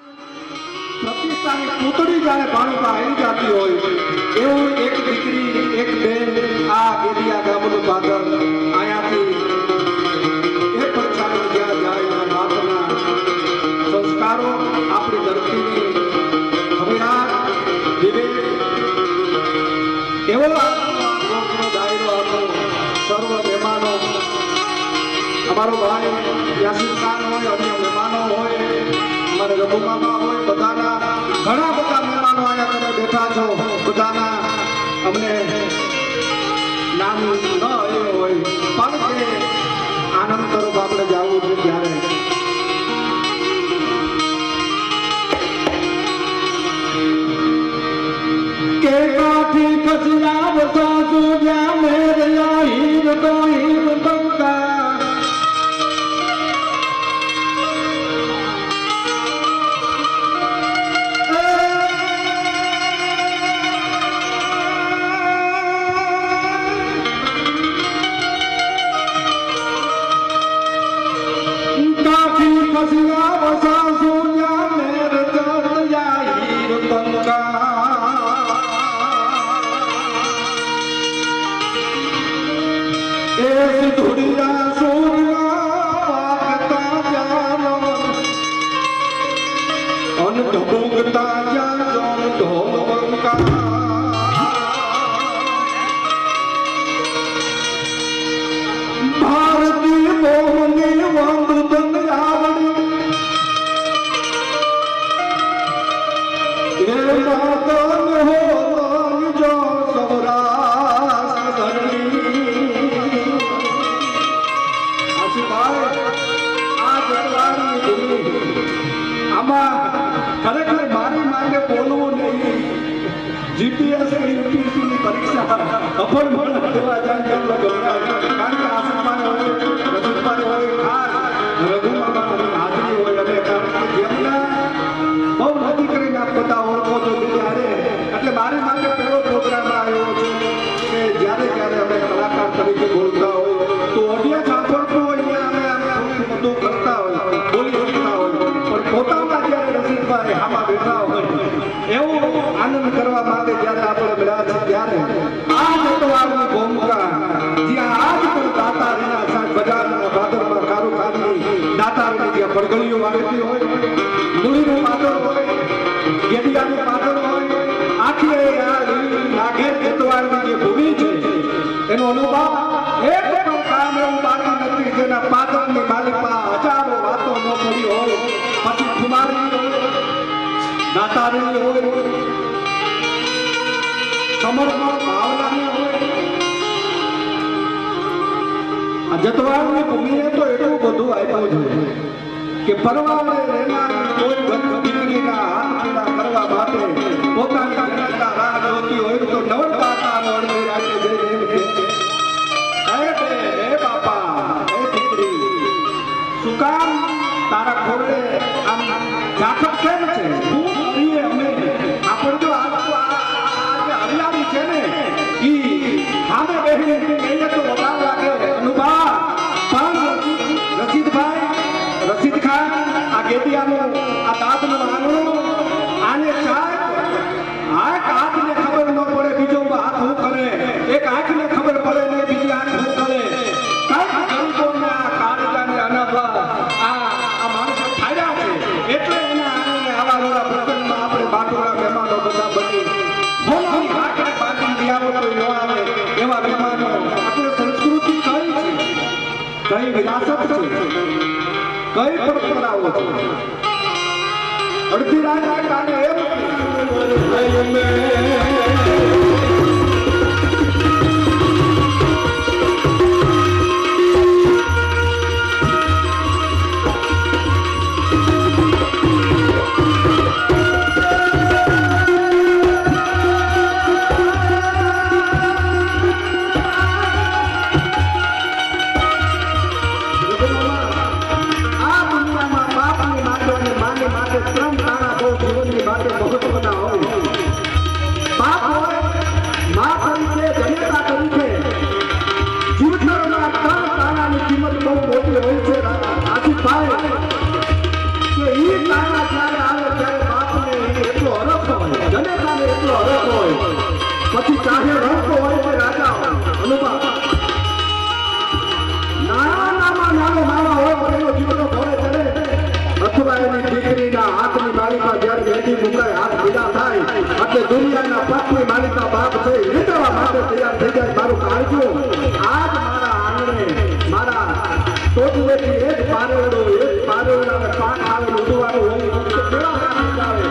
પ્રતિષ્ઠાની પૂતળી જાણે ભાણુકા આવી જાતી હોય એવું એક દીકરી એક બેન આ ગેડિયા ગામનું પાદર અહીંયાથી એ પક્ષાનો જ્યાં જાય બાપના સંસ્કારો આપણી ધરતીની ખબરાર વિવેક એવો લોકનો દાયરો આપો સર્વ મહેમાનો અમારો ભાઈ યાસીન ખાન હોય અન્ય મહેમાનો હોય અમારે રઘુમામા હોય બધાના ઘણા બધા મહેમાનો અહીંયા તમે બેઠા છો બધાના અમને નામ ન એ હોય પણ કે આનંદ તરફ આપણે જવું છે ત્યારે કે કાઠી ખસયા વસા સુજ્યા મેરયા હીર તો હીર બંકા ખરેખર મારી માટે બોલવું નહીં જીપીએસ યુપીએસસી ની પરીક્ષા અફળ દેવા જાય કારણ કે આસુભાઈ હોય રજતભાઈ હોય ખાસ રઘુમામાની હાજરી હોય અને કારણ કે જેમના બહુ નક્કી કરીને આપ બધા ઓળખો છો ત્યારે એટલે મારી માટે પહેલો પ્રોગ્રામ આવ્યો છે કે જ્યારે અમે કલાકાર તરીકે બોલતા હોય તો ઓડિયો સાંભળતું હોય ત્યાં અમે બધું કરતા હોય બોલી શકતા હોય પણ પોતાના જ્યારે રસિકભાઈ આમાં બેઠા હોય એવું આનંદ કરવા માટે જ્યારે આપણે મળ્યા છે ત્યારે આ જતવારની ભૂમિકા જ્યાં આજ પણ દાતારીના શાક બજારના બાદરમાં કારુખાની દાતારીની જ્યાં પડગળીઓ વાગતી હોય મૂળીનું પાદર હોય ગેડિયાનું પાદર હોય આખી આ નાગેર જતવારની જે ભૂમિ છે એનો અનુભવ એક પણ કામ એવું બાકી નથી જેના પાદરની માલિકા હજારો વાતો ન પડી હોય પછી કુમારી દાતારી હોય સમર્પણ ભાવનાની હોય આ જતવારની ભૂમિએ તો એટલું બધું આપ્યું છે કે પરવાને રહેનાર કોઈ દીકરીના હાથ પીડા કરવા માટે પોતાની જનતા રાહ જોતી હોય તો નવરદાતા અડધી રાતે જઈને હે બાપા હે દીકરી શું કામ તારા ખોરડે આમ જાખત કેમ છે હું પ્રિય અમે આપણે જો હરિયાળી છે ને ઈ સામે બેહીને કહીએ તો વધારે લાગે અનુભા પણ રશીદ ખાન આ ગેડિયાનું આ દાદનું આંગણું આને ચાય હાથને ખબર ન પડે બીજો હાથ હું કરે એક આંખને ખબર પડે ને બીજી આંખ હું કરે કાંઈ ગરીબોને આ કાળજાને અનાભા આ માણસો થાર્યા છે એટલે એના આંગણે આવા રોડા પ્રસંગમાં આપણે બાટોળા મહેમાનો બધા બની બોલાવી હાથને બાંધી દિયાવો તો ન આવે એવા મહેમાનો આપણે સંસ્કૃતિ કઈ છે કઈ વિરાસત છે કઈ પરંપરાઓ છે અડધી રાત કાને એમ બાપ હોય હરખ હોય, પછી ચાહે રંગ હોય કે રાજા હોય. અનુભવ નાનામાં નાનો માણસ હોય પણ એનો જીવનો ઘોડે ચડે, અથવા એની દીકરીના હાથની માલિકા જ્યારે બેઠી મુકાય, હાથ ભીડા થાય એટલે દુનિયાના પગની માલિકા બાપ છે રીતવા માટે તૈયાર થઈ જાય. મારું કાળજો આજ મારા આંગણે મારા ટોટલેથી એક પારેવડાને પાક આવે ઉડવાનું હોય કેવા આનંદ આવે.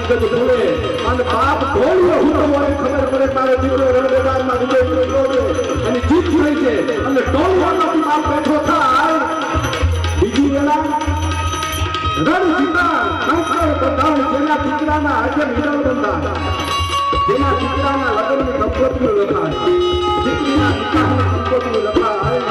ગદગદ બોલે અને બાપ ઢોળિયો હુતો હોય ખબર પડે મારો દીકરો રણમેદાનમાં વિજય થયો છે અને જીત થઈ છે અને ઢોળિયામાંથી બાપ બેઠો થાય. બીજી વેળા રણસીતા શંકર પ્રધાન જેના દીકરાના હાથે મિલન બંધાણ, જેના દીકરાના લગ્નની સંપત્તિઓ લખાય, દીકરીના નિકાહની સંપત્તિઓ લખાય.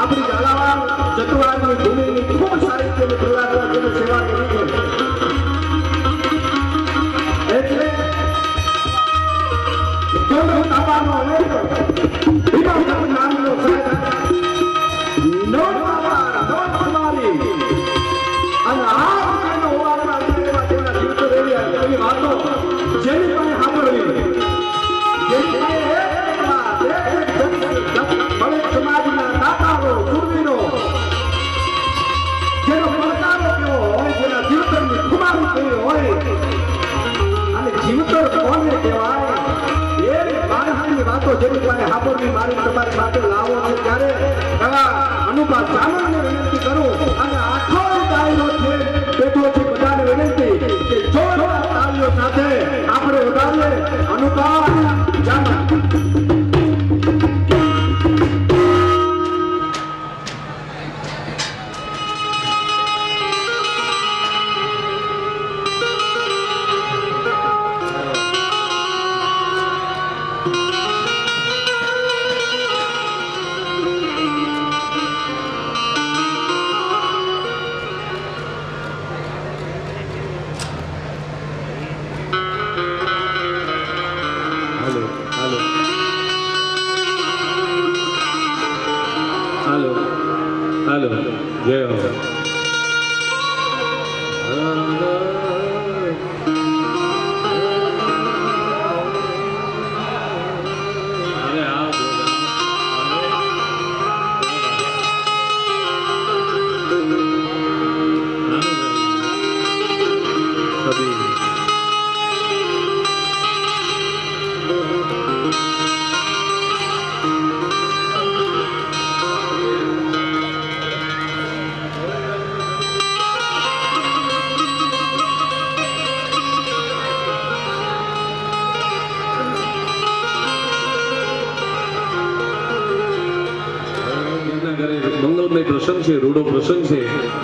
આપણી ઝાલાવાડ જતુવારની ભૂમિની ખૂબ સારી રીતે પ્રહલાદ સેવા કરી છે. એટલે નામનો સાહેબ હાપો જેની પાસે હાપોની મારી તમારી માટે લાવો છે ત્યારે એવા અનુભવ જામણને વિનંતી કરું અને આખો દાયરો છે બેઠો છે બધાને વિનંતી કે જોરદાર તાળીઓ સાથે આપણે વધારીએ અનુભવ જામણ જય હો મંગલમય પ્રસંગ છે, રૂડો પ્રસંગ છે.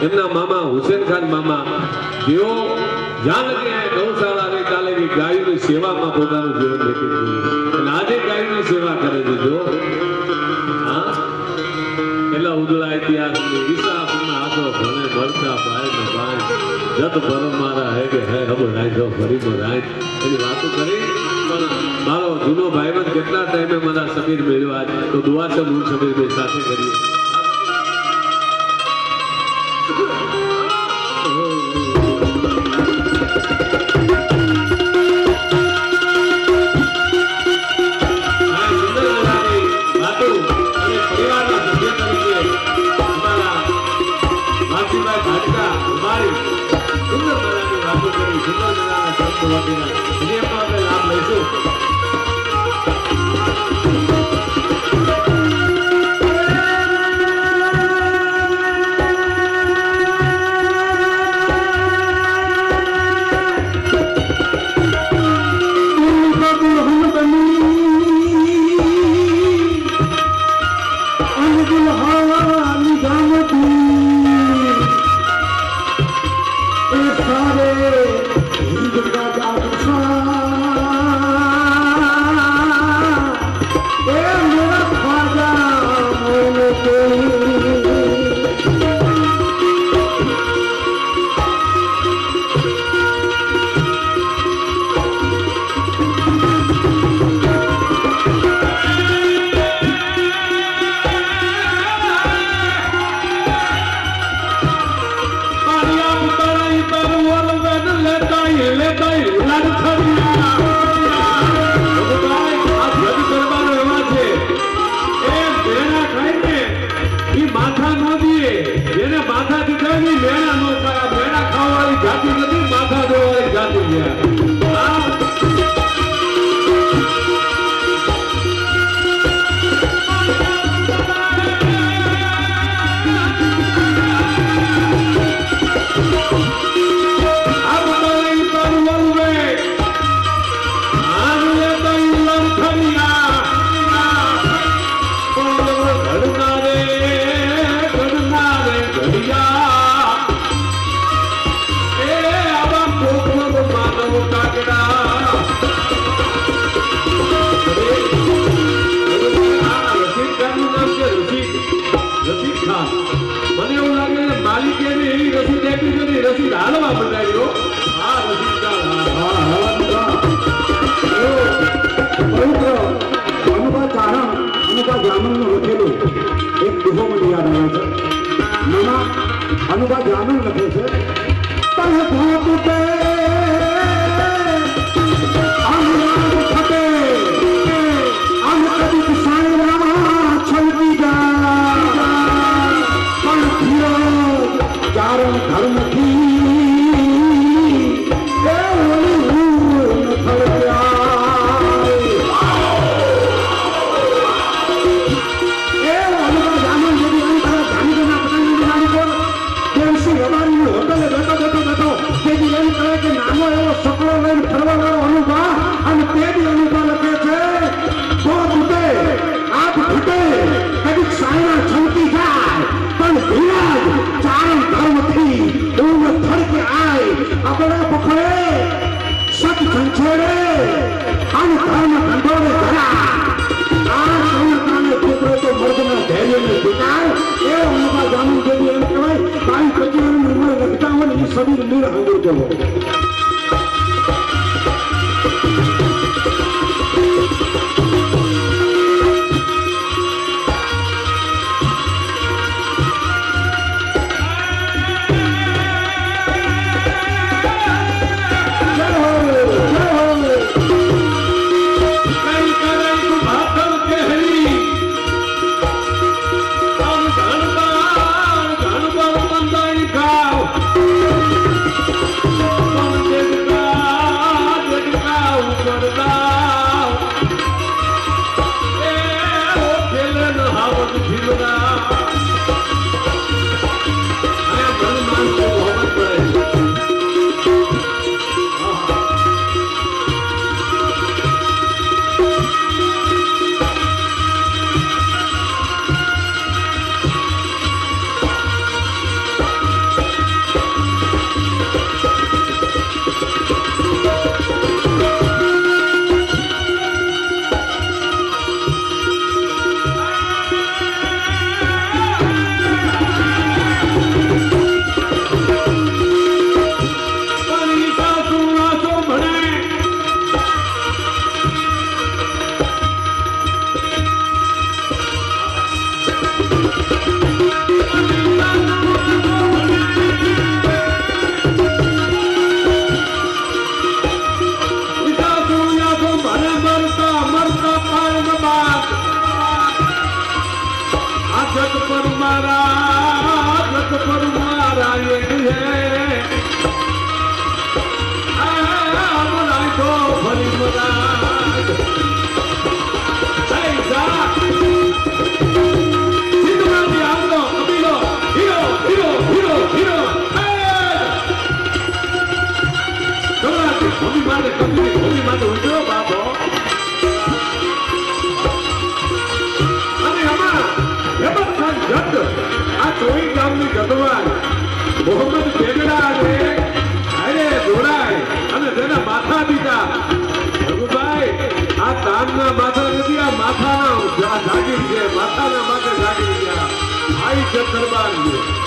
એમના મામા હુસેન ખાન મામા જેઓ જ્યાં લગી ગૌશાળા ને ચાલે ગાયોની સેવામાં પોતાનું જીવન વ્યતીત કર્યું અને આજે ગાયોની સેવા કરે છે. જો એટલા ઉજળા ઇતિહાસ ઈસાફના હાથો ભણે ભરતા ભાઈ ને ભાઈ જત પરમ મારા હે કે હે હબ રાજો ફરી નો રાજ એની વાતો કરી. પણ મારો જૂનો ભાઈબંધ કેટલા ટાઈમે મારા સમીર મળ્યો આજ તો દુઆ છે હું સમીર ભાઈ સાથે કરીએ. લાભ લઈશું. અનુભવ ગ્રામીણ લખે છે આપણે પકડે સત સંછેડે અને ધર્મ કંઠોળે ધરા આ સૌને પુત્ર તો મર્દના ધૈર્યને વિકાર એ ઉનકા જામીન દેવી એમ કહેવાય કાઈ કચરાની ઉંમર લખતા હોય એ સબીર નીર આંગળ જવો મોહમ્મદ બેગડા અરે જોડાય અને તેના માથા દીધા રઘુભાઈ આ તાનના માથા નથી આ માથાના જાગીર છે માથાના માથે જાગીર ગયા આઈ છે દરબાર છે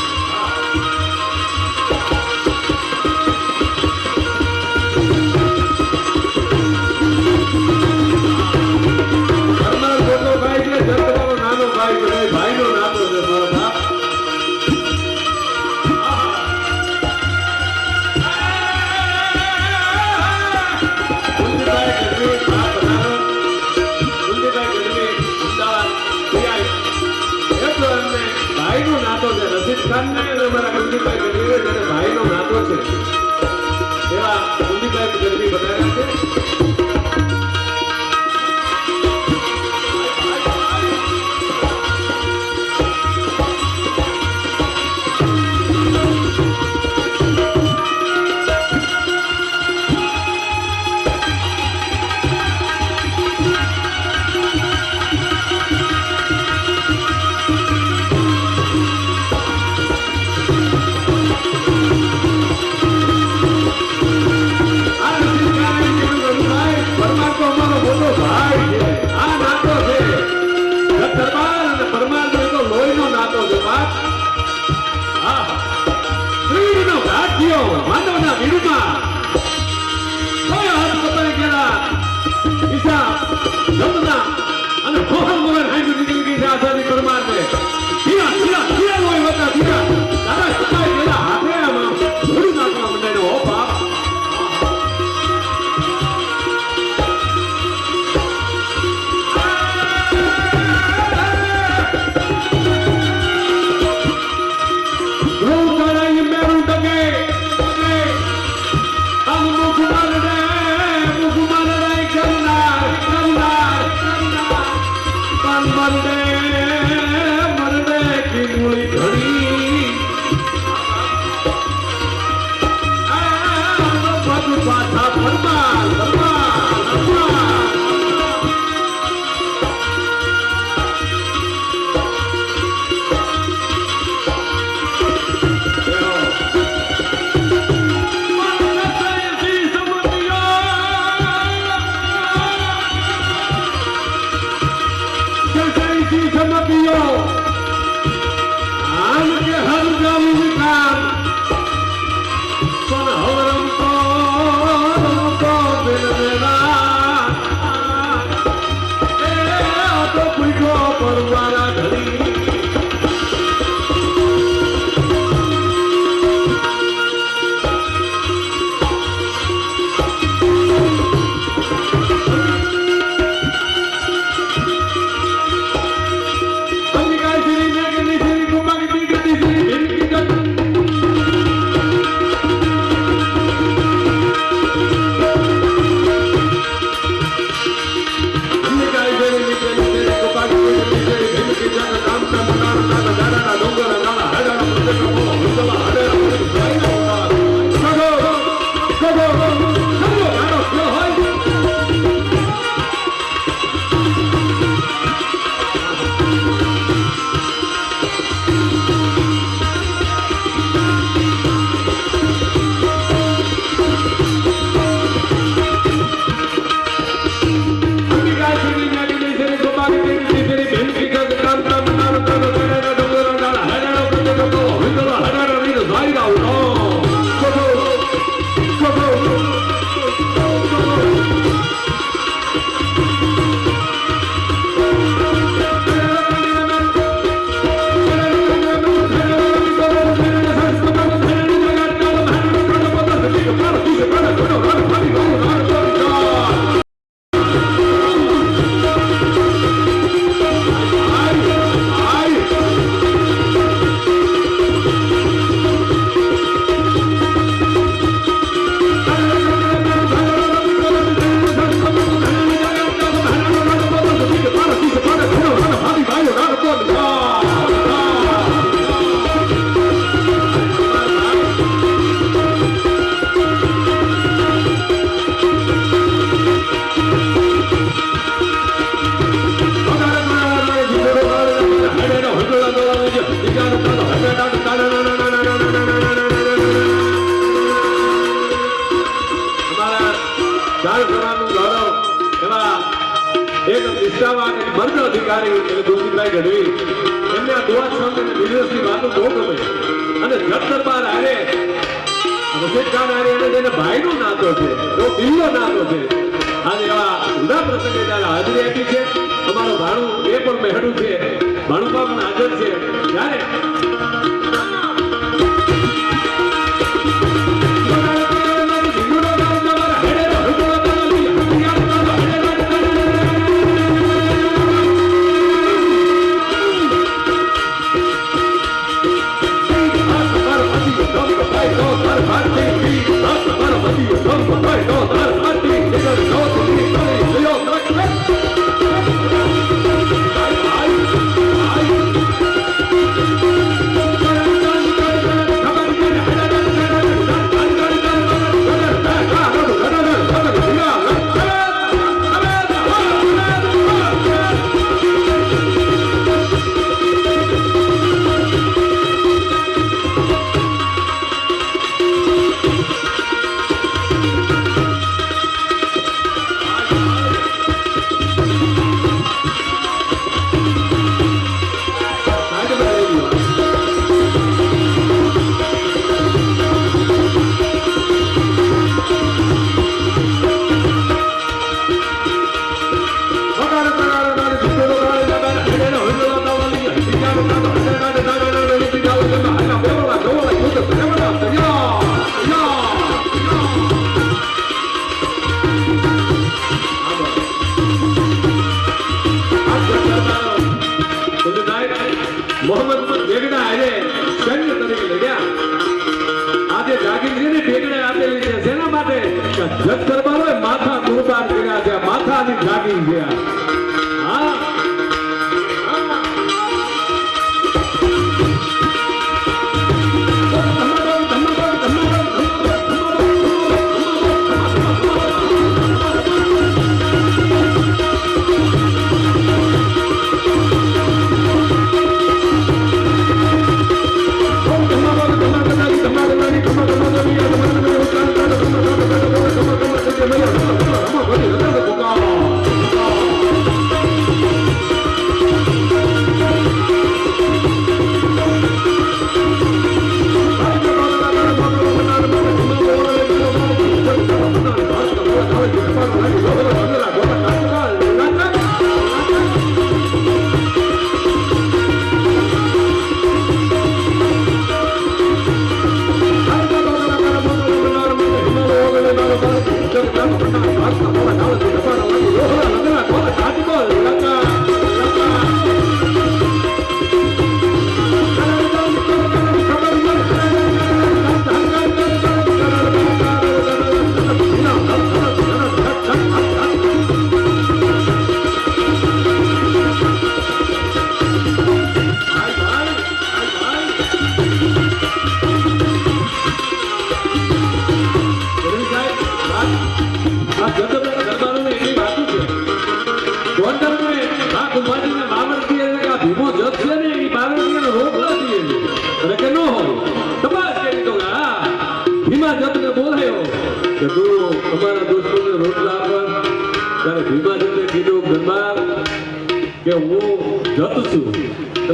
મારા સમાજનું ગૌરવ એવા એક નિષ્ઠાવાન એક મર્દ અધિકારી એટલે દુષ્યંતભાઈ ગઢવી એમને આ દુઆ સંત અને બિઝનેસની વાતો બહુ ગમે અને જત દરબાર હારે રશીદ ખાન હારે એને જેને ભાઈનો નાતો છે તો દિલનો નાતો છે આજે એવા ઉદા પ્રસંગે જ્યારે હાજરી આપી છે અમારો ભાણું એ પણ મહેડું છે ભાણુમાં પણ હાજર છે ત્યારે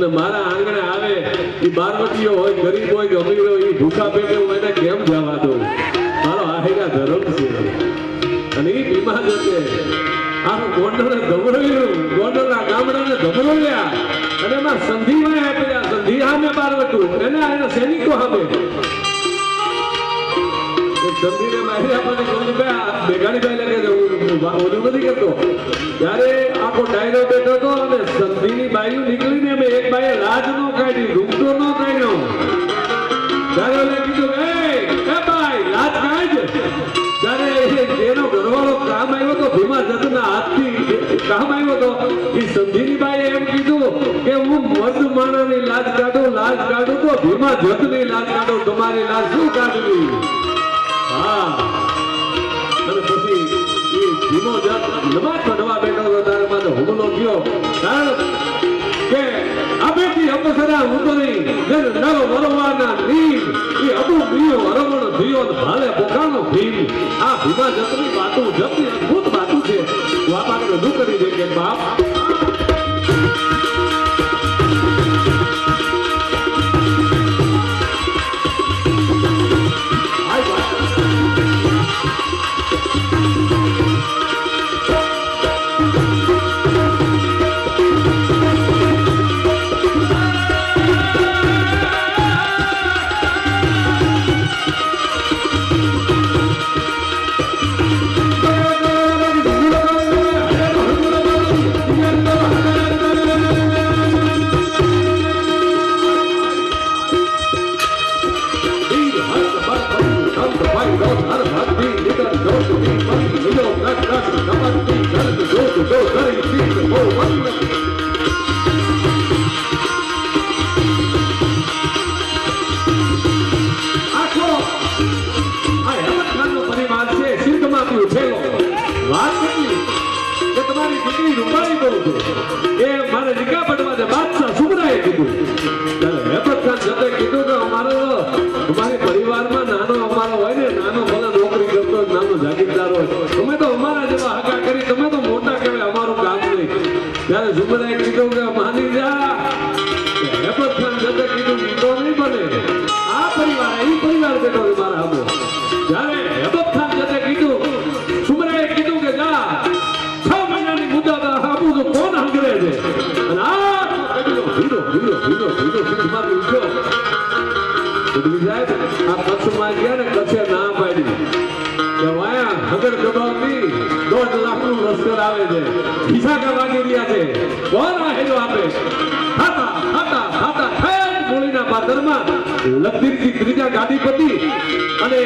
મારા આંગણે આવે એ બારવટીઓ હોય ગરીબ હોય કે અમીર હોય એ ભૂખા પેટે હું એને કેમ જવા દઉં મારો આહેગા ધર્મ છે અને એ ભીમા જતે આખું ગોંડલને ગભરાયું ગોંડલના ગામડાને ગભરાવ્યા અને એમાં સંધિમાં આપ્યા સંધિ સામે બારવટું એના સૈનિકો સામે સંધિને મારી આપણને ગોંડભાઈ બેગાડીભાઈ લાગે ઓલું નથી કરતો ત્યારે આખો ડાયરો બેઠો હતો અને સંધિની બાયું નીકળીને મેં એક બાઈએ લાજ નો કાઢી રૂમતો નો કાઢ્યો ત્યારે મેં કીધું એ ભાઈ લાજ કાઢ ત્યારે જેનો ઘરવાળો કામ આવ્યો તો ભીમા જતના હાથથી કામ આવ્યો તો એ સંધિની બાઈએ એમ કીધું કે હું મર્દ માણસની લાજ કાઢું તો ભીમા જતની લાજ કાઢું તમારી લાજ શું કાઢવી હા અને પછી એ ભીમો જત નમાજ પઢવા બેઠો હતો ત્યારે મારો હુમલો થયો કારણ કે આ બેથી અપસર કદા ઉતરી જન નવ વરવાના નીર એ અબુ બીયો હરમણ થયો ભાલે પોકાનો ભીમ આ ભીમા જતની વાતું જતની અદ્ભુત વાતું છે બાપ આગળ રજૂ કરી દે કે બાપ ત્રીજા ગાદીપતિ અને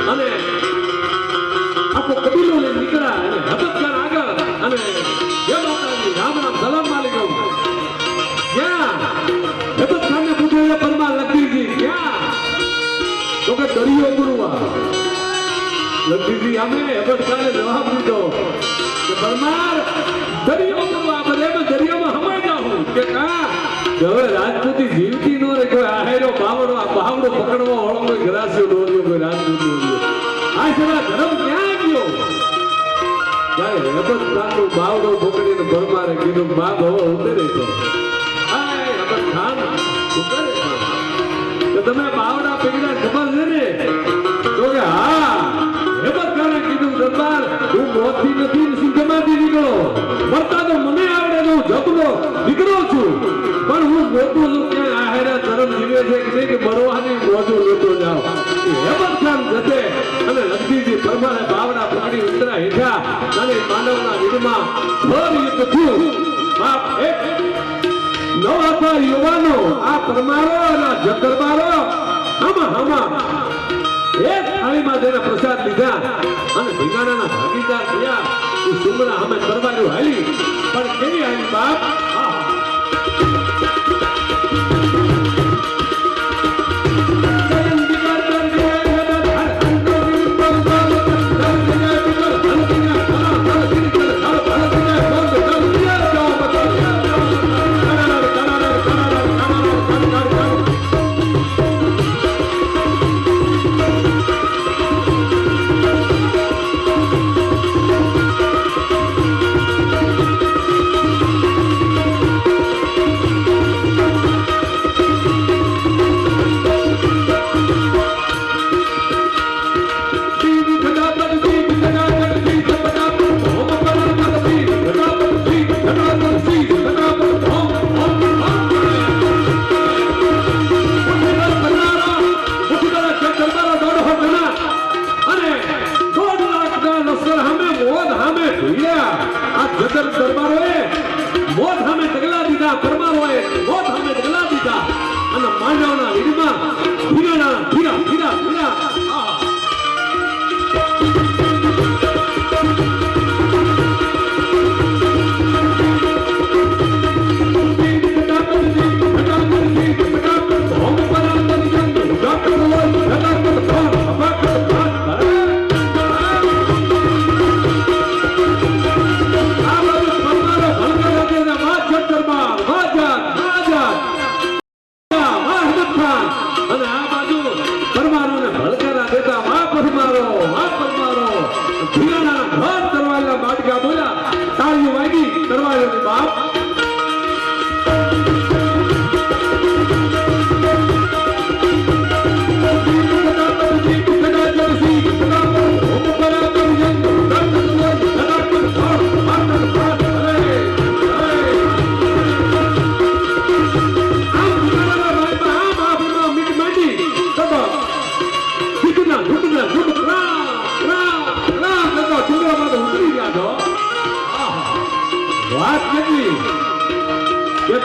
અને આખો કબીલો લઈને નીકળ્યા અને હબતખાન આગળ અને જય માતાજી રામ રામ સલામ માલિકમ ક્યાં હબતખાનને પૂછ્યું પરમાર લખીજી ક્યાં તો કે દરિયો ગુરુવા લખીજી અમે હબતખાને જવાબ દીધો કે પરમાર દરિયો ગુરુવા બધે દરિયામાં હમાઈ જાઉં કે કા હવે રાજપૂતી જીવતી નો રે કોઈ આહેરો બાવડો આ બાવડો પકડવો હોળો કોઈ ગ્રાસ્યો ડોર્યો કોઈ રાજપૂતી આ સલા ધર્મ ક્યાં ગયો જાય હબતખાનનો બાવડો પકડીને પરમારે કીધું બાપ હવે ઉતરે તો આય હબતખાન ઉતરે તો તમે બાવડા પકડ્યા ખબર છે ને તો કે હા હબતખાને કીધું દરબાર હું મોતથી નથી સિંહમાંથી નીકળો મરતા તો મને આવડે તો જબરો નીકળો છું પણ હું મોટું છું ક્યાં આહેરા ધર્મ જીવે છે કે નહીં કે મરવાની મોજું લેતો જાવ હેમતખાન જતે અને લખીજી પરમારે બાવડા પકડી ઉતરા હેઠા અને માનવના વિધમાં ઘોર યુદ્ધ થયું બાપ એક નવા યુવાનો આ પરમારો અને જગરબારો હમા એક થાળીમાં તેના પ્રસાદ લીધા અને ભીગાણાના ભાગીદાર થયા એ સુમરા અમે દરબારો હાલી પણ કેવી હાલી બાપ અને આ બાજુ પરમારોને ભડકારા દેતા માં પરમારો ભીલાના ઘર તરવાયેલા બાટકા બોલ્યા તાળીઓ વાગી તરવાયેલી બાપ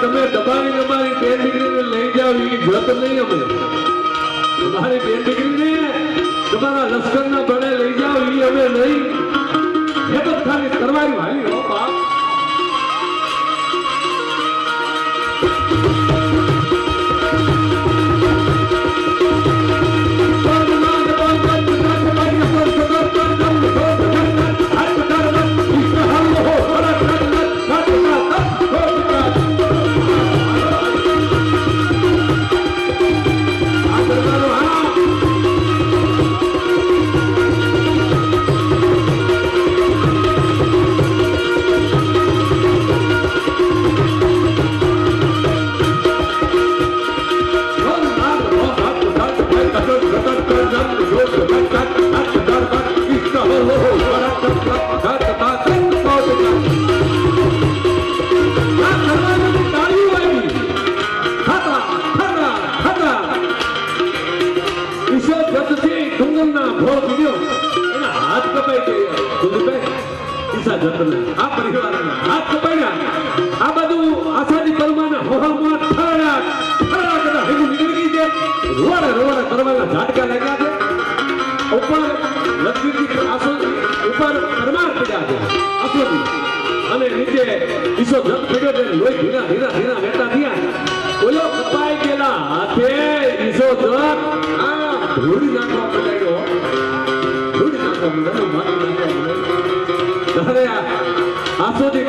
તમે દબાવી દબાવી બેન દીકરીને લઈ જાવ એ જત નહીં અમે તમારી બેન દીકરીને તમારા લશ્કરના બળે લઈ જાવ એ અમે નહીં એ તો ખાલી કરવાની વાલી હો બાપ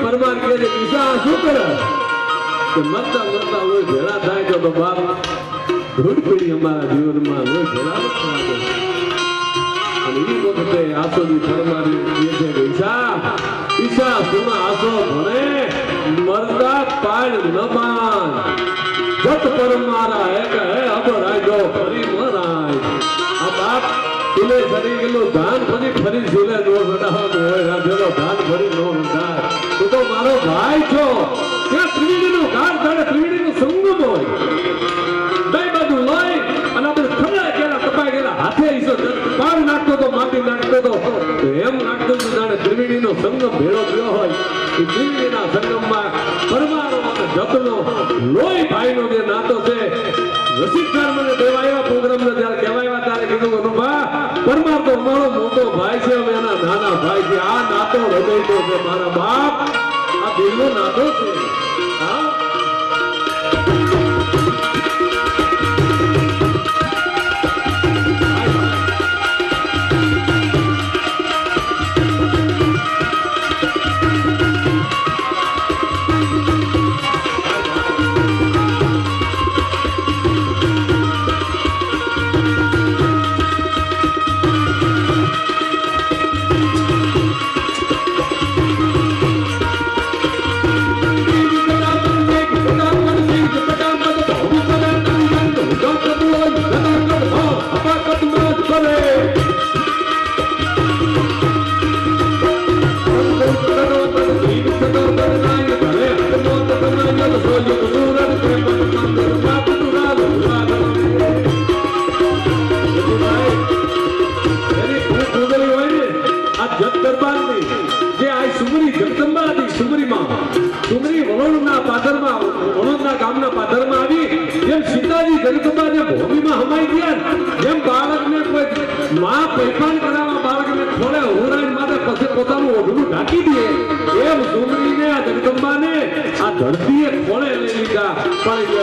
પરમાર કે ઈશા શું કરે કે મરતા મરતા હોય ભેળા થાય તો બાપ ધૂળ પડી અમારા જીવનમાં હોય ભેળા અને એ વખતે આસોદી પરમારી કહે છે ઈશા સુના આસો ભણે મરતા પાડ ન માન જત પરમારા હે કે હે અબરાય જો ફરી મરાય આ બાપ તુલે સરી ગયેલું ધાન ફરી ઝૂલે નો વડાવાનું હોય રાજેલો ધાન ફરી નો વડાય તું તો મારો ભાઈ છો ત્યાં ત્રિવેણીનું ગાઢ જાણે ત્રિવેણીનું સંગમ હોય બે બાજુ લઈ અને આપણે ખમલા ગયેલા કપાઈ ગયેલા હાથે ઈસો પાર નાખતો તો માટી નાખતો તો એમ નાખતો તો જાણે ત્રિવેણીનો સંગમ ભેળો ગયો હોય એ ત્રિવેણીના સંગમમાં પરમારો અને જતનો લોહી ભાઈનો જે નાતો છે રસિકદાર મને દેવાયા પ્રોગ્રામને જ્યારે કહેવાયા ત્યારે કીધું અનુભા પરમાર તો અમારો મોટો ભાઈ છે અમે એના નાના ભાઈ છે આ નાતો હૃદયનો છે મારા બાપ આ દિલનો નાતો છે હા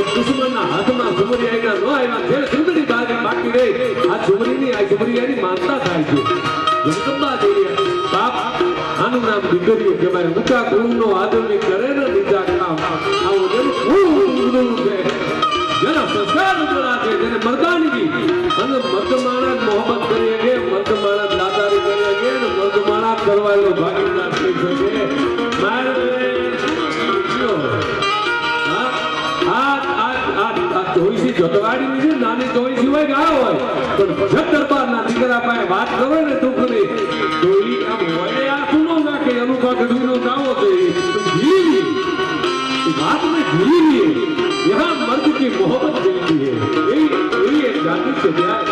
દુશ્મનના હાથમાં ઝુમરી આઈના ન આવ્યા છે સુંદરી બાકી રહી આ ઝુમરીની આ ઝુમરીયાની માનતા થાય છે જગદંબા દેવી બાપ આનું નામ દીકરીઓ કહેવાય ઊંચા કુળનો આદરની કરે ને નીચા કામ આવું જેનું ખૂબ છે જેના સંસ્કાર ઉજળા છે જેને મરદાની અને મર્દ માણસ મોહબ્બત કરી શકે, મર્દ માણસ દાદારી કરી શકે અને મર્દ માણસ કરવાયેલો ભાગીદાર થઈ શકે. મારે ચોઈસી જતવાડી છે, નાની ચોઈસી હોય ગયા હોય પણ ભગત દરબારના દીકરા પાસે વાત કરો ને દુઃખની તો ઈ આમ વડે આખું ન નાખે, એનું કાગડીનો દાવો છે ધીરી बात में धीरे यहाँ मर्द की मोहब्बत मिलती है, यही एक जाति से प्यार.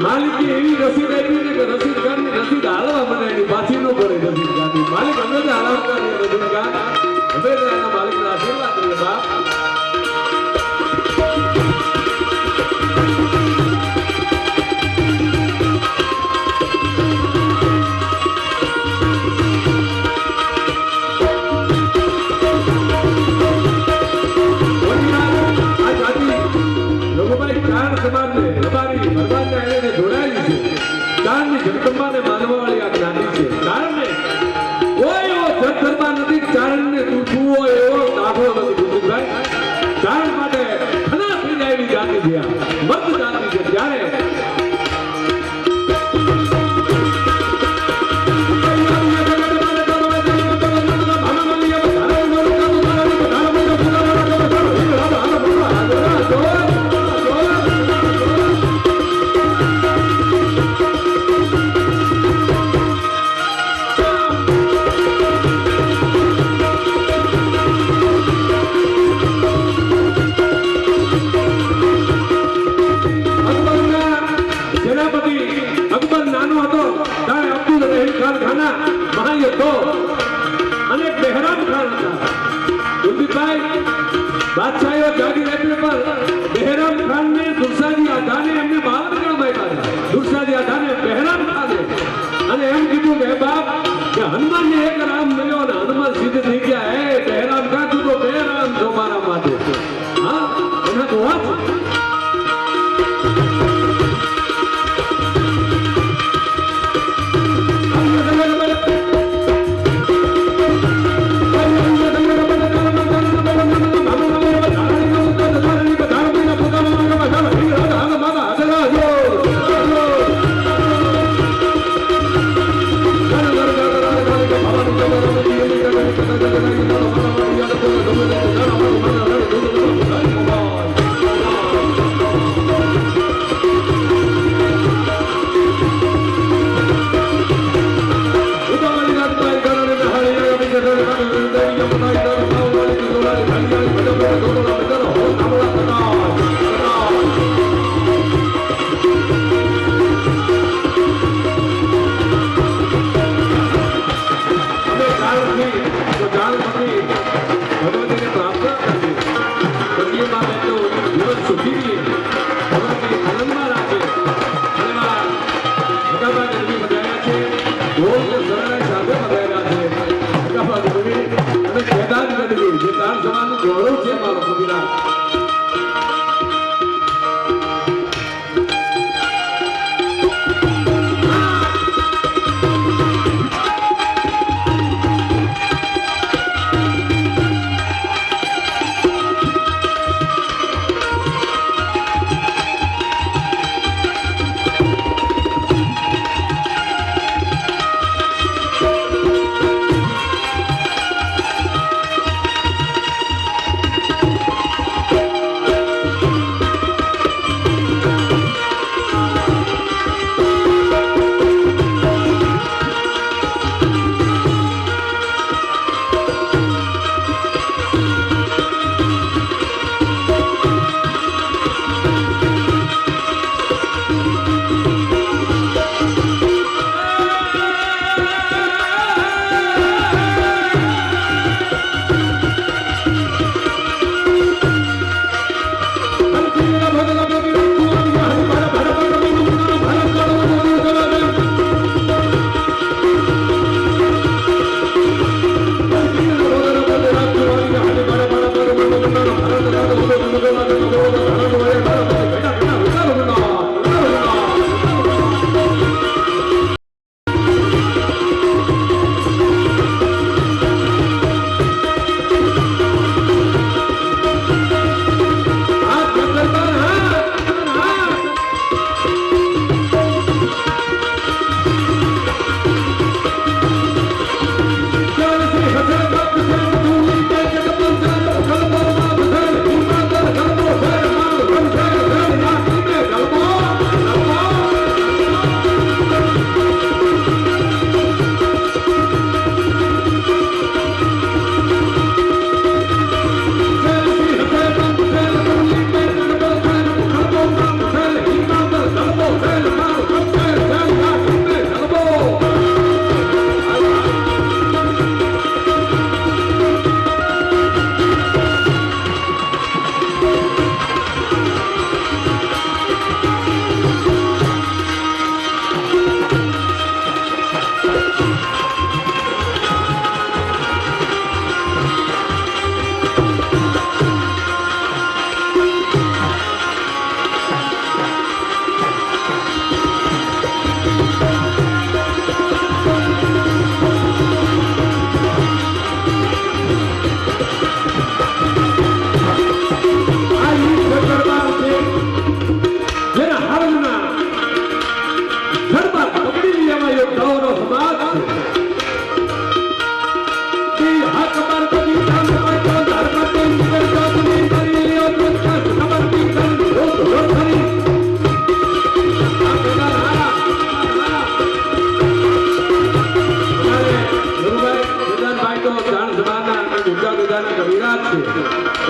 માલિકે એવી રસીદ આપી છે કે રસીદ ખાનની રસીદ હાલવા બનાવી પાછી ન પડે. રસીદ ખાનની માલિક અમે તો હાલવતા રસીદ ખાન હવે એના માલિકના આશીર્વાદ કરીએ બાપ. જગદંબાને માનવાવાળી આ જ્ઞાતિ છે. ચારણને કોઈ એવો જગદંબા નથી, ચારણને તૂટવું હોય એવો દાખલો નથી ગુરુભાઈ. ચારણ માટે ઘણા થઈ જાય એવી જાતિ છે, મર્દ જાતિ છે. ત્યારે बादशाह जागीर पर बेहराम खान ने दुर्सादी आधाने एमने बाहर निकळवाई काढ्या. दुर्सादी आधाने बेहराम खाने અને એમ કીધું કે બાપ કે હનુમાનને એક રામ મળ્યો ને હનુમાન સિદ્ધ થઈ ગયા. હે બેહરામ ખા, તું તો બેહરામ છો મારા માટે. હા એના તો વાત ગૌરવ છે મારો કબીરા.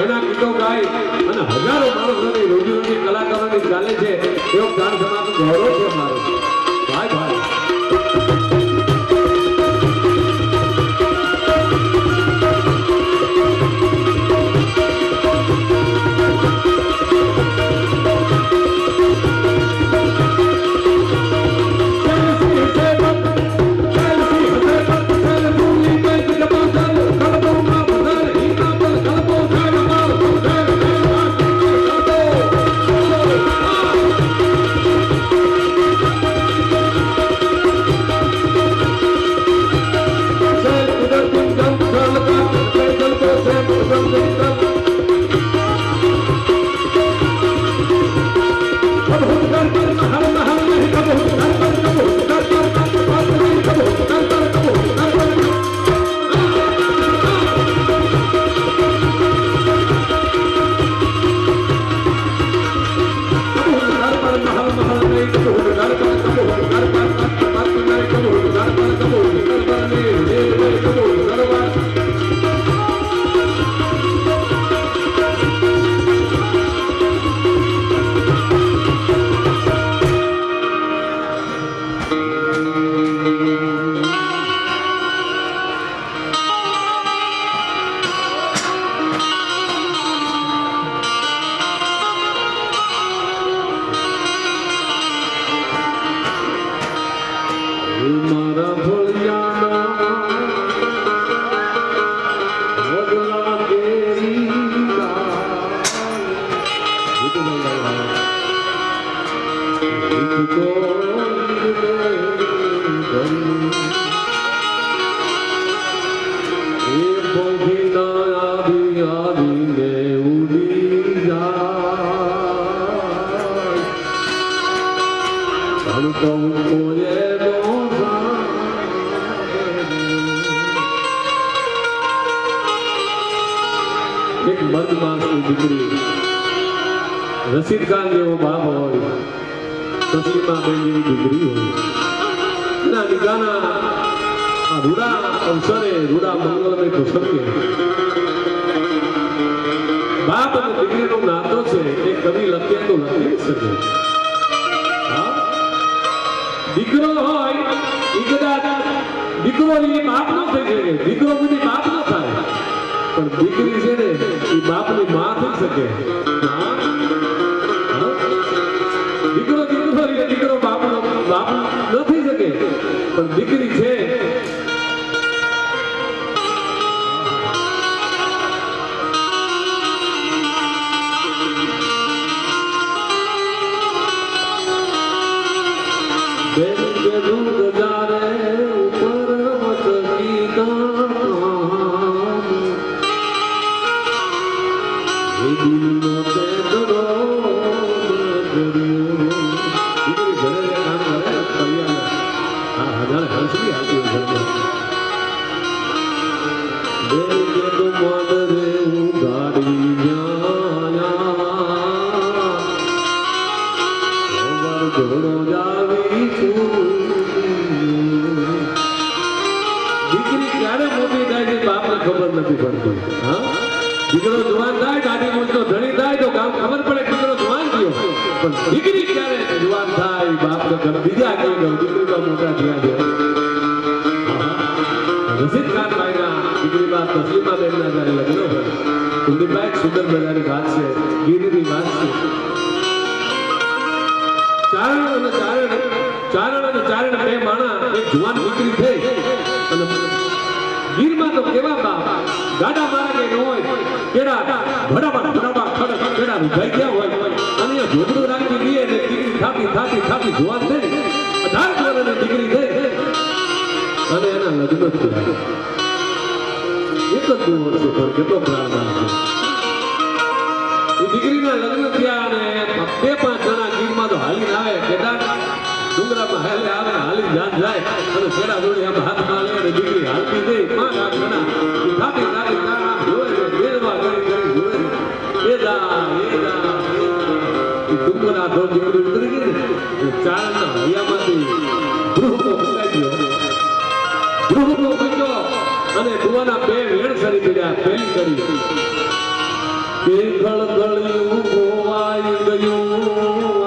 એના ગીતો ગાય અને હજારો માણસોની રોજી કલાકારોની ચાલે છે એવો ગાન સમાજનો ગૌરવ છે મારો ભાઈ ભાઈ એક મર્દ માણસની દીકરી રશીદ ખાન જેવો બાપ હોય, તસ્લીમા બેન જેવી દીકરી હોય, એના નિગાના આ રૂડા અવસરે રૂડા મંગલમય પ્રસંગે બાપ અને દીકરીનો નાતો છે એ કવિ લખે તો લખી શકે. દીકરો હોય એ કદાચ દીકરો એ બાપ ન થઈ શકે, દીકરો બધી બાપ ન થાય, પણ દીકરી છે ને એ બાપની માં થઈ શકે. દીકરો દીકરો બાપ ન થઈ શકે, પણ દીકરી છે દીકરો જવાન થાય ગાડી મોટો ધણી થાય તો ગામ ખબર પડે દીકરો જવાન થયો, પણ દીકરી ક્યારે જવાન થાય બાપને ઘર બીજા કહી દઉં દીકરી તો મોટા થયા છે. રશીદ ખાન ભાઈના દીકરી બાપ તસ્લીમા બેનના જ્યારે લગ્ન હોય કુલદીપભાઈ એક સુંદર મજાની વાત છે, ગીરીની વાત છે. ચારણ બે માણા એક જુવાન દીકરી થઈ અને ગીરમાં તો કેવા બાપ ગાડા મારા કે હોય કેડા ભડાબા ખડ કેડા રૂભાઈ ગયા હોય અને એ ઝોપડું રાખી દે એટલે દીકરી થાપી જુવાન થઈ 18 વર્ષની દીકરી થઈ અને એના લગ્ન થયા. એક જ દિવસ છે પણ કેટલો પ્રાણ છે. એ દીકરીના લગ્ન થયા અને 2-5 જણા ગીરમાં તો હાલી આવે કેદાર ડુંગરામાં હાલે આવે હાલી જાય અને છેડા જોડે આમ હાથમાં લે અને દીકરી હાલતી દે 5-8 જણા થાપી જોવે બેરવા કરી જોવે ડુંગરા ધોળ દીકરી ઉતરી ગઈ ને ચારણના હૈયામાંથી ગૃહકો ફૂંકાઈ ગયો અને ડુવાના 2 વેણ સરી પડ્યા. પહેલી કરી કે ગળગળિયું ગોવાઈ ગયું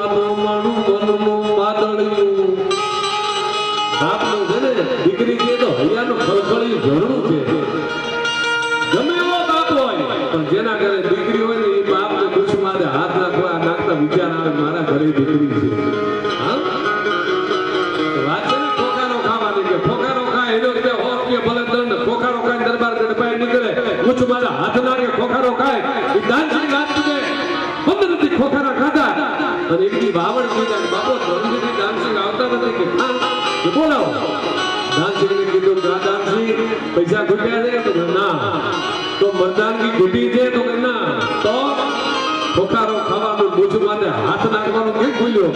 આ તો મારું મનનું માદળિયું બાપનું છે ને દીકરી છે તો હૈયાનું ખળખળિયું ઝરણું છે ગમે એવો બાપ હોય પણ જેના ઘરે દીકરી હોય ને એ બાપને દુશ્મને હાથ નાખતા વિચાર આવે મારા ઘરે દીકરી છે હા વાત છે ને ખોખારો ખાવાની કે ખોખારો ખાય એનો રીતે 100 રૂપિયા ભલે દંડ ખોખારો ખાય દરબાર ગઢપાઈ નીકળે દુશ્મને હાથ નાખે ખોખારો ખાય એ દાનની વાત છે 15 થી ખોખારા ખાધા અને એકની બાવળ કીધા બાપો ધર્મજી દાનસિંહ આવતા નથી કે કે બોલાવો દાનસિંહને કીધું દાનસિંહ પૈસા ખૂટ્યા છે તો ના તો મરદાનગી ખૂટી છે તો કે ના તો ખોખારો ખાવાનું મૂછ માટે હાથ નાખવાનું કેમ ભૂલ્યો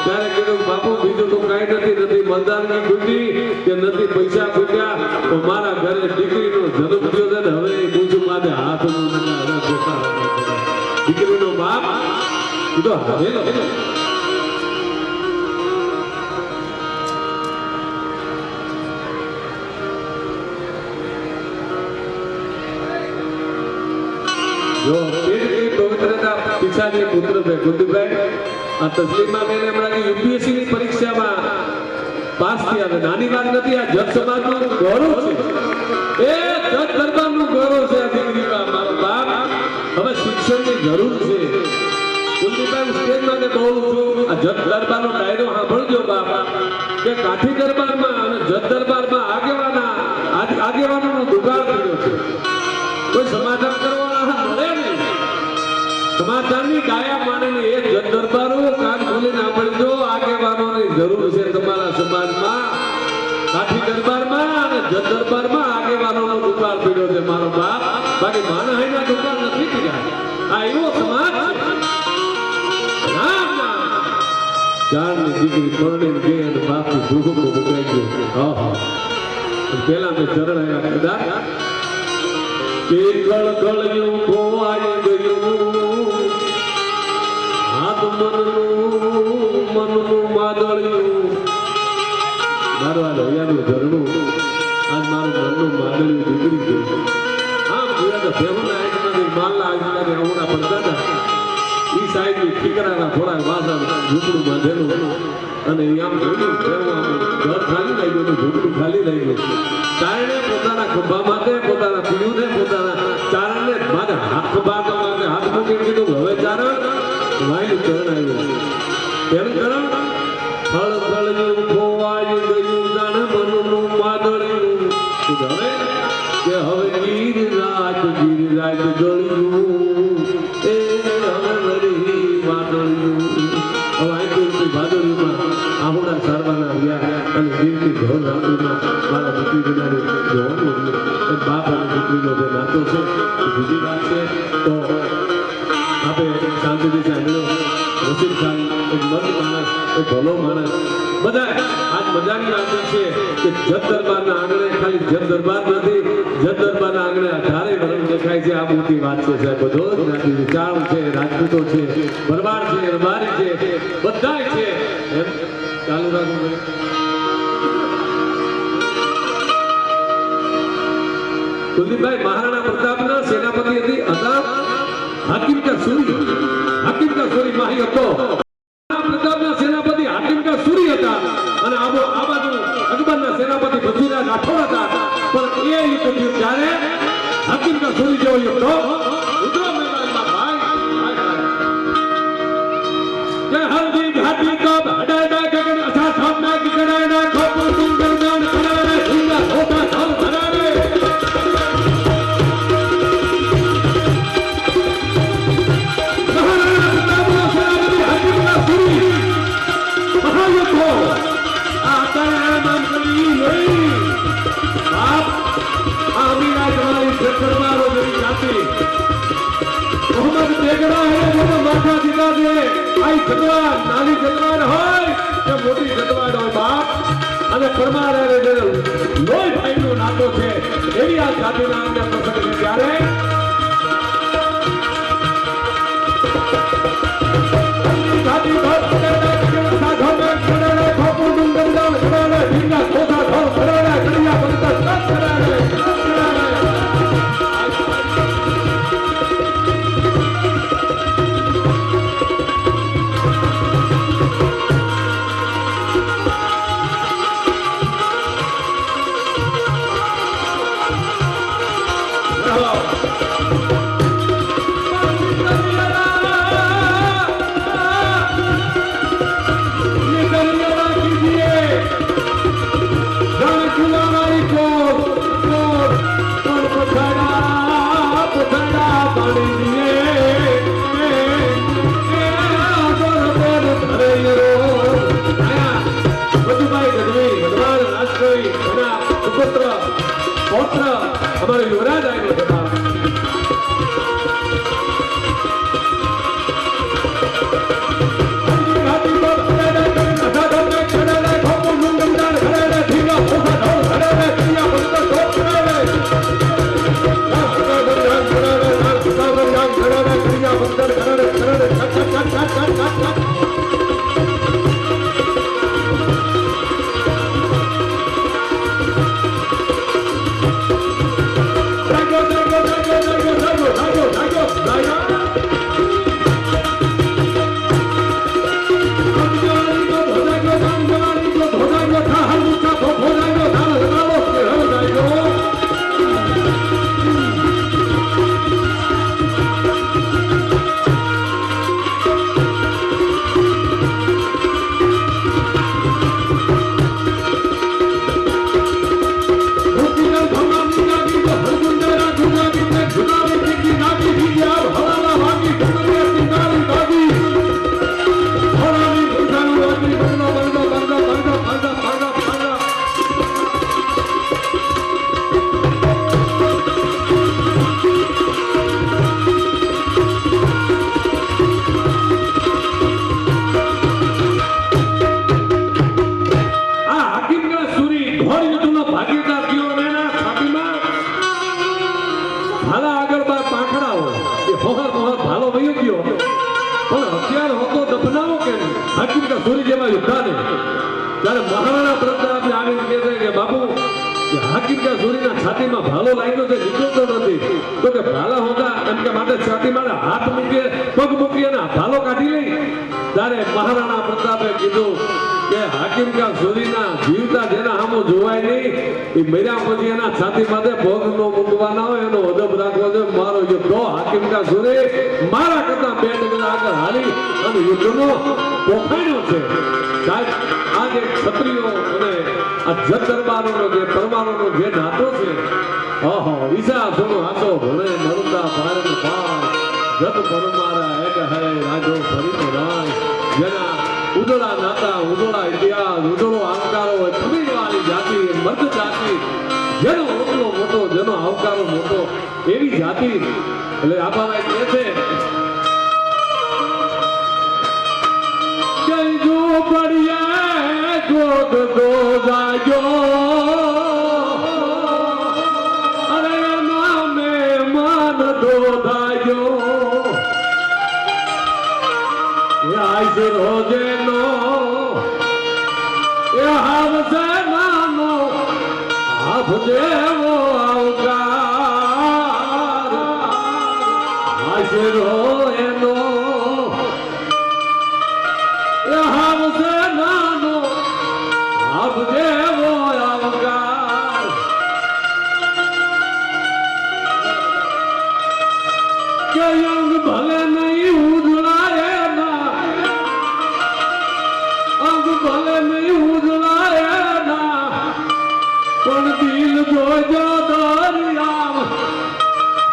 ત્યારે કીધું બાપુ બીજું તો કાંઈ નથી મરદાનગી ખૂટી કે નથી પૈસા ખૂટ્યા તો મારા ઘરે દીકરીનો જન્મ થયો છે ને હવે મૂછ માટે હાથ નો હવે ખોખારો દીકરીનો બાપ કીધો હેલો जो पेट की पवित्रता पिछाने पुत्र पे गुड्डूभाई आ तस्लीमा मैंने हमारा यूपीएससी की परीक्षा में पास किया है नानी बात नहीं आ जज समाज નું ગૌરવ છે એ જજ દરબાર નું ગૌરવ છે આ દીકરી કા મારો બાપ હવે શિક્ષણની જરૂર છે ગુડ્ડુભાઈ સ્ટેજ માં ને બોલું છું આ જજ દરબાર નો ડાયરો સાંભળજો બાપ કે કાઠી દરબારમાં અને જજ દરબારમાં આગેવાનોનો દુકાળ કર્યો છે કોઈ સમાધાન કરવાના મળે નહીં સમાધાનની ડાયા માનીને એક જજ દરબારો કાન ખોલીને સાંભળજો આગેવાનોની જરૂર છે તમારા સમાજમાં કાઠી દરબારમાં અને જજ દરબારમાં આગેવાનોનો દુકાળ પીડ્યો છે મારો બાપ બાકી માણહાઈના દુકાળ નથી પીડ્યા આ એવો સમાજ નામ જાણની દીકરી પરણીને ગઈ અને બાપનું દુઃખ મુકાઈ ગયું હા પેલા મેં ચરણ આવ્યા કદાચ કે ગળગળિયું ખોવાઈ ગયું હાથ મનનું માદળિયું મારું આ લોહિયાનું ઝરણું આજ મારું મનનું માદળિયું દીકરી ગયું આમ જોયા તો ભેહુના આજનાથી માલના આજનાથી આવડા પડતા હતા એ સાઈડની ઠીકરાના થોડાક વાસણ ઝૂંપડું બાંધેલું અને આમ જોયું ઘર ખાલી લઈ ગયું ઝૂંપડું ખાલી લઈ ગયું ચારણે પોતાના ખંભા માટે પોતાના પીયુને પોતાના ચારણને મારે હાથ ખંભા માટે હાથ મૂકી કીધું હવે ચારણ વાયુ ચરણ આવ્યું તેમ ચરણ ફળ ફળ્યું ખોવાયું ગયું જાણે મનનું માદળ્યું હવે કે હવે ગિરિરાજ ગળ્યું એ હવે વળી વાદળ્યું હવે આઈ ભાદળ્યુંમાં આહુડા સારવાના આવ્યા અને ગીરથી ઘર રાત્રિમાં મારા દીકરી વિનાની જોવાનું બાપ અને દીકરીનો જે નાતો છે એ બીજી વાત છે તો આપણે શાંતિથી સાંભળ્યો રસીદ ખાન એક મર્દ માણસ એક ભલો માણસ બધા આજ મજાની વાત છે કે જજ દરબારના આંગણે ખાલી જજ દરબાર નથી જજ દરબારના આંગણે 18 વર્ષ દેખાય છે આ મોટી વાત છે સાહેબ બધો જ્ઞાતિ વિચાર છે રાજપૂતો છે ભરવાડ છે રબારી છે બધા છે એમ ચાલુ રાખવું कुलदीप महाराणा प्रताप ना सेनापति હતી હતા હાकिम का सूरी માહી હતો પ્રતાપ ના સેનાપતિ હાकिम का सूरी હતા અને આ બાજુ અકબર ના સેનાપતિ પૃથ્વીરાજ રાઠોડ હતા પણ એ યુદ્ધ થયું ત્યારે હાकिम का सूरी જેવો યુદ્ધ ઉદરો મેદાનમાં ભાઈ કે હલ્દી ઘાટી કબ હડાડા ગગન અથા થામના કિકડાના ખોપુર તુંગર દાન ખડાને ઢીંગા હોતા થલ ભરાને मोहम्मद बेगड़ा है जो माथा दिला दे आई जगवार नानी जगवार होय કે મોટી જગવાર હોય બાપ અને પરમારે લોહી ભાઈનો નાતો છે એવી આ જાતિના અંદર પ્રસંગ છે ત્યારે જાતિ ભક્ત સાધો મે ખડે ખોપુ ડુંગર દાન ખડે ઢીંગા કોસા ધો ખડે કડિયા બંતર સત ખડે વયો ગયો પણ હથિયાર હોતો દફનાવો કેમ હાકીમ કા સુરી જેવા યુદ્ધાને ત્યારે મહારાણા પ્રતાપે આવીને કહે છે કે બાપુ કે હાકીમ કા સુરીના છાતીમાં ભાલો લાગ્યો છે નીકળતો નથી તો કે ભાલા હોતા એમ કે માટે છાતીમાં હાથ મૂકીએ પગ મૂકી અને ભાલો કાઢી લઈ ત્યારે મહારાણા પ્રતાપે કીધું કે હાકીમ કા સુરીના જીવતા જેના સામું જોવાય નહીં એ મર્યા પછી એના છાતી માથે પગ નો મૂકવાના હોય એનો અદબ રાખવો જોઈએ મારો યુદ્ધો હાકીમ કા સુરી મારા કરતા 2 ડગલા આગળ હાલી અને યુદ્ધનો પોખાણ્યો છે સાહેબ આ જે ક્ષત્રિયો અને આ જત દરબારોનો જે પરમારોનો જે નાતો છે ઓહો વિસા સોનો હાથો ભણે મરુદા ભારત પાર જત પરમારા એક હે રાજો ફરીનો રાય જેના ઉજળા નાતા ઉજળા ઇતિહાસ ઉજળો આવકારો હોય ખમીરવાળી જાતિ મર્દ જાતિ જેનો ઓટલો મોટો જેનો આવકારો મોટો એવી જાતિ એટલે આબાવાઈ કહે છે કે જો પડિયા ગોદ દો જાજો અરે નામે માન દો દાજો આજ રોજે નો એ હાવસે નાનો આપ દેવો આવકાર આજ રોજે નો એ હાવસે નાનો આપ દેવો આવકાર કે અંગ ભલે નહીં ઉજળાય ભલે નહીં ઉજળાય ના પણ દિલ જોજો દરિયા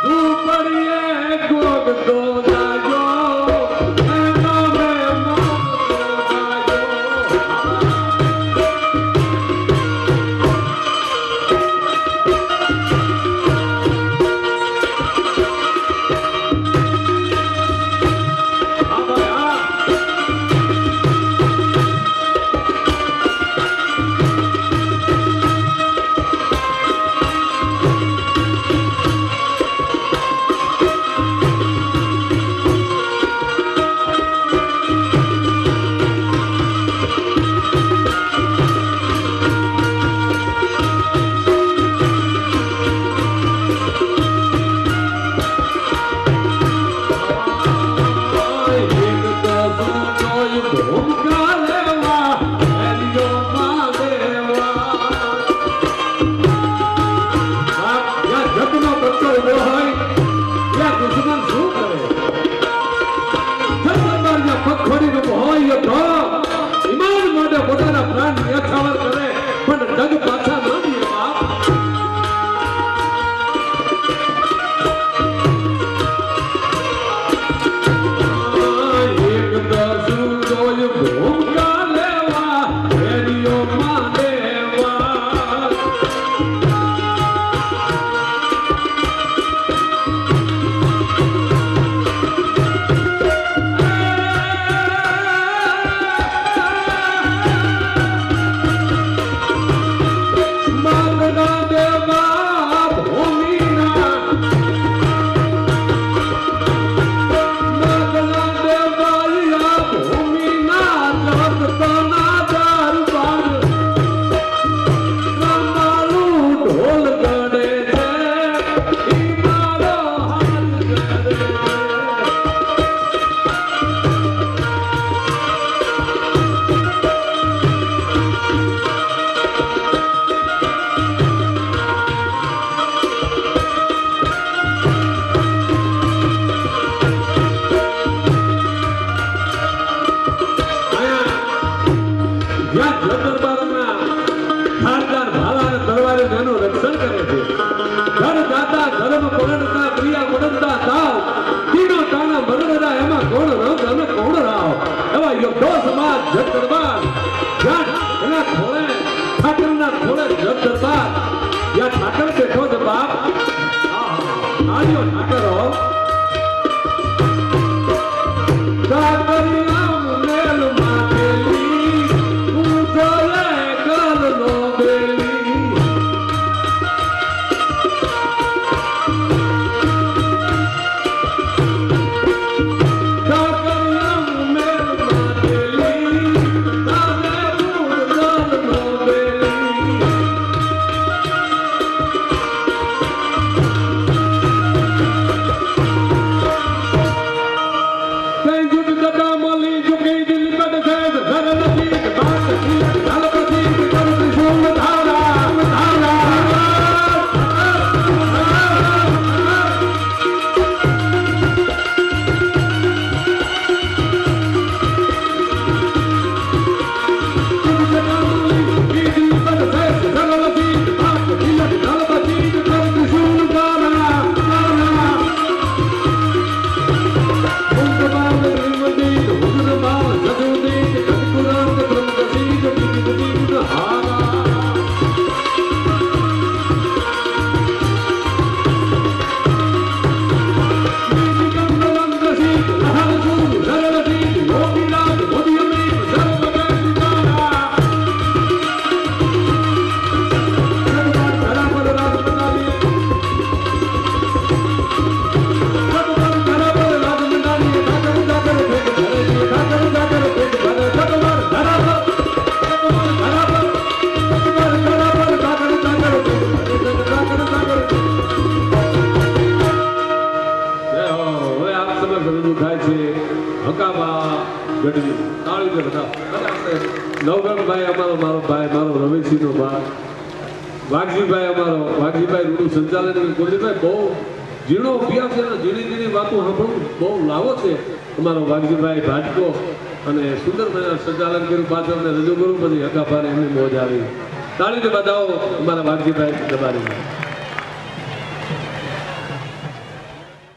ઝૂંપડીએ ગોગ દો જાજો પોતાના પ્રાણ યથાવર કરે પણ ડગ પાછા ન દે બાપ એક દસુ જોય ભૂમકા લેવા એરિયો માં દેવા સમક્ષ રજૂ થાય છે હકાબા ગઢવી તાળીને બધા અને આપણે નવગણભાઈ અમારો મારો ભાઈ મારો રમેશજીનો ભાઈ વાઘજીભાઈ અમારો વાઘજીભાઈ રૂડું સંચાલન ગોરજીભાઈ બહુ ઝીણો અભ્યાસ છે અને ઝીણી વાતો સાંભળવું બહુ લાવો છે અમારો વાઘજીભાઈ ભાટકો અને સુંદર મજાનું સંચાલન કર્યું પાછળ રજૂ કરું બધી હકાભાને એમની મોજ આવી તાળીને બધાઓ અમારા વાઘજીભાઈ દબાડી